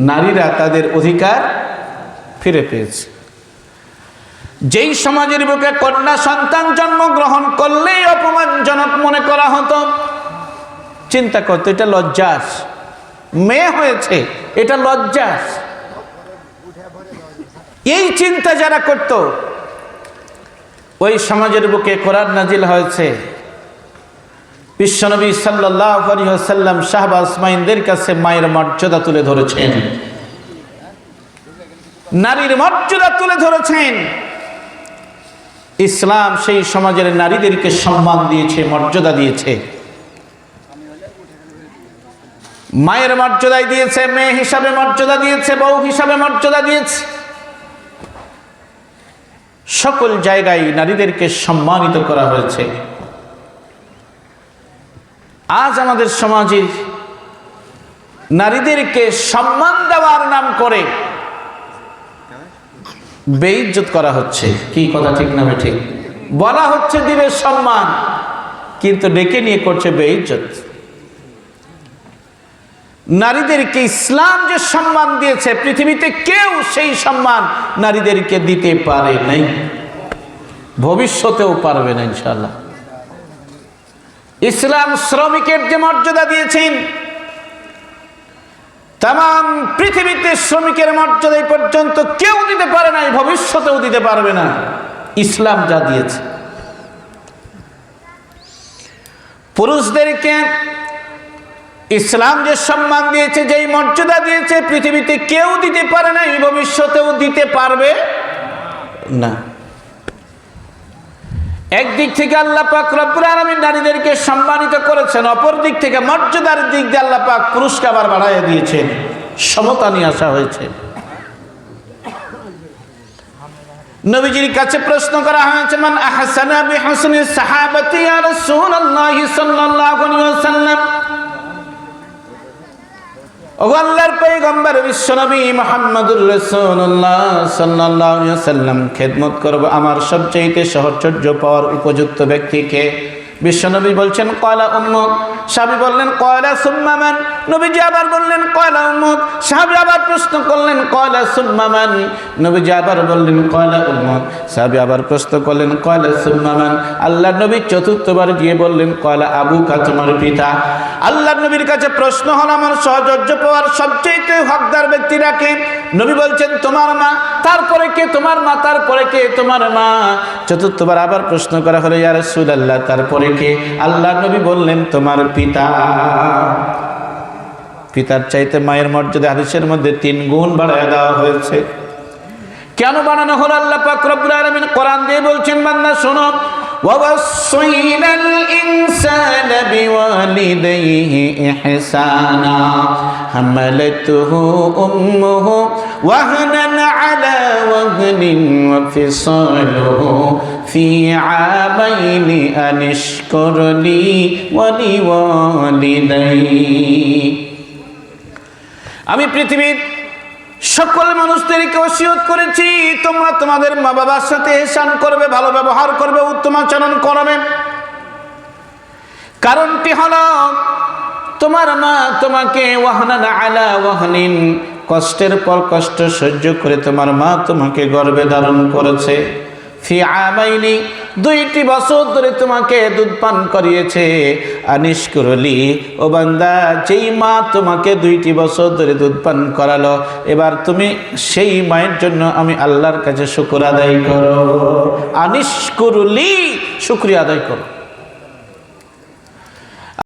নারীরা তাদের অধিকার ফিরে পেয়েছে। যেই সমাজের বুকে কন্যা সন্তান জন্মগ্রহণ করলেই অপমানজনক মনে করা হতো, চিন্তা করতো এটা লজ্জার, মেয়ে হয়েছে এটা লজ্জার, এই চিন্তা যারা করত, ওই সমাজের বুকে কোরআন নাজিল হয়েছে। বিশ্বনবী সাল্লাল্লাহু আলাইহি ওয়াসাল্লাম সাহাবা আসমাইনদের কাছে মায়ের মর্যাদা তুলে ধরেছেন, নারীর মর্যাদা তুলে ধরেছেন। ইসলাম সেই সমাজের নারীদেরকে সম্মান দিয়েছে, মর্যাদা দিয়েছে, মায়ের মর্যাদাই দিয়েছে, মেয়ে হিসাবে মর্যাদা দিয়েছে, বউ হিসাবে মর্যাদা দিয়েছে। সকল জায়গায় নারীদেরকে সম্মানিত করা হয়েছে। আজ আমাদের সমাজে নারীদেরকে সম্মান দেওয়ার নাম করে বেইজ্জত করা হচ্ছে। কি কথা ঠিক না ঠিক? বলা হচ্ছে দিবে সম্মান, কিন্তু ডেকে নিয়ে করছে বেইজ্জত। নারীদেরকে ইসলাম যে সম্মান দিয়েছে, পৃথিবীতে কেউ সেই সম্মান নারীদেরকে দিতে পারে নাই, ভবিষ্যতেও পারবে না ইনশাআল্লাহ। ইসলাম শ্রমিকের যে মর্যাদা দিয়েছেন, তাম পৃথিবীতে শ্রমিকের মর্যাদা এই পর্যন্ত কেউ দিতে পারে নাই, ভবিষ্যতেও দিতে পারবে না। ইসলাম যা দিয়েছে, পুরুষদেরকে ইসলাম যে সম্মান দিয়েছে, যেই মর্যাদা দিয়েছে, পৃথিবীতে কেউ দিতে পারে নাই, ভবিষ্যতেও দিতে পারবে না। একদিক থেকে আল্লাহ পাক রব্বুল আলামিন নারীদেরকে সম্মানিত করেছেন, অপর দিক থেকে মর্যাদার দিক দিয়ে আল্লাহ পাক পুরুষকে আবার বাড়াইয়া দিয়েছেন, সমতা নিয়ে আসা হয়েছে। নবীজির কাছে প্রশ্ন করা হয়েছে, মান আহসানা বিহুসনি সাহাবাতি ইয়া রাসূলুল্লাহ সাল্লাল্লাহু আলাইহি ওয়াসাল্লাম। ও আল্লাহর পয়গম্বর বিশ্বনবী মুহাম্মদুর রাসূলুল্লাহ সাল্লাল্লাহু আলাইহি ওয়াসাল্লাম, খেদমত করব আমার সবচেয়ে সহচর্য পাওয়ার উপযুক্ত ব্যক্তিকে। বিশ্বনবী বলছেন ক্বালা উম্মুক। সাহাবী বললেন ক্বালা সুম্মা মান। নবীজি আবার বললেন ক্বালা উম্মুক। সাহাবী আবার প্রশ্ন করলেন ক্বালা সুম্মা মান। নবীজি আবার বললেন ক্বালা উম্মুক। সাহাবী আবার প্রশ্ন করলেন ক্বালা সুম্মা মান। আল্লাহর নবী চতুর্থবার গিয়ে বললেন ক্বালা আবুকা, তোমার পিতা। আল্লাহর নবীর কাছে প্রশ্ন হলো আমার সহচর্য পাওয়ার সবচেয়ে হকদার ব্যক্তিরা কে? নবী বলছেন তোমার মা। তারপরে কে? তোমার মা। তারপরে কে? তোমার মা। চতুর্থবার আবার প্রশ্ন করা হলো ইয়া রাসূলুল্লাহ, তারপরে কে? আল্লাহর নবী বললেন তোমার পিতা। পিতার চাইতে মায়ের মর্যাদা হাদিসের মধ্যে 3 গুণ বাড়ায় দেওয়া হয়েছে। কেন বাড়ানো হলো? আল্লাহ পাক রব্বুল আলামিন কোরআন দিয়ে বলছেন, বান্দা শোনো, وَوَصَّيْنَا الْإِنسَانَ بِوَالِدَيْهِ إِحْسَانًا حَمَلَتْهُ أُمُّهُ وَهْنًا عَلَى وَهْنٍ وَفِصَالُهُ فِي عَامَيْنِ أَنِ اشْكُرْ لِي وَلِوَالِدَيْكَ। আমি পৃথিবীর সকল মানুষদেরকে ওসিয়ত করেছি, তোমরা তোমাদের মা বাবার সাথে ইহসান করবে, ভালো ব্যবহার করবে, উত্তম আচরণ করবে। কারণটি হলো তোমার মা তোমাকে ওয়াহনান আলা ওয়াহনিন, কষ্টের পর কষ্ট সহ্য করে তোমার মা তোমাকে গর্ভে ধারণ করেছে। ফি আমাইনি, 2টি বছর ধরে তোমাকে দুধ পান করিয়েছে। আনিশকুরলি, ও বান্দা, যেই মা তোমাকে 2টি বছর ধরে দুধ পান করালো, এবার তুমি সেই মায়ের জন্য আমি আল্লাহর কাছে শুকর আদায় করো। আনিশকুরলি, শুকরিয়া আদায় করো।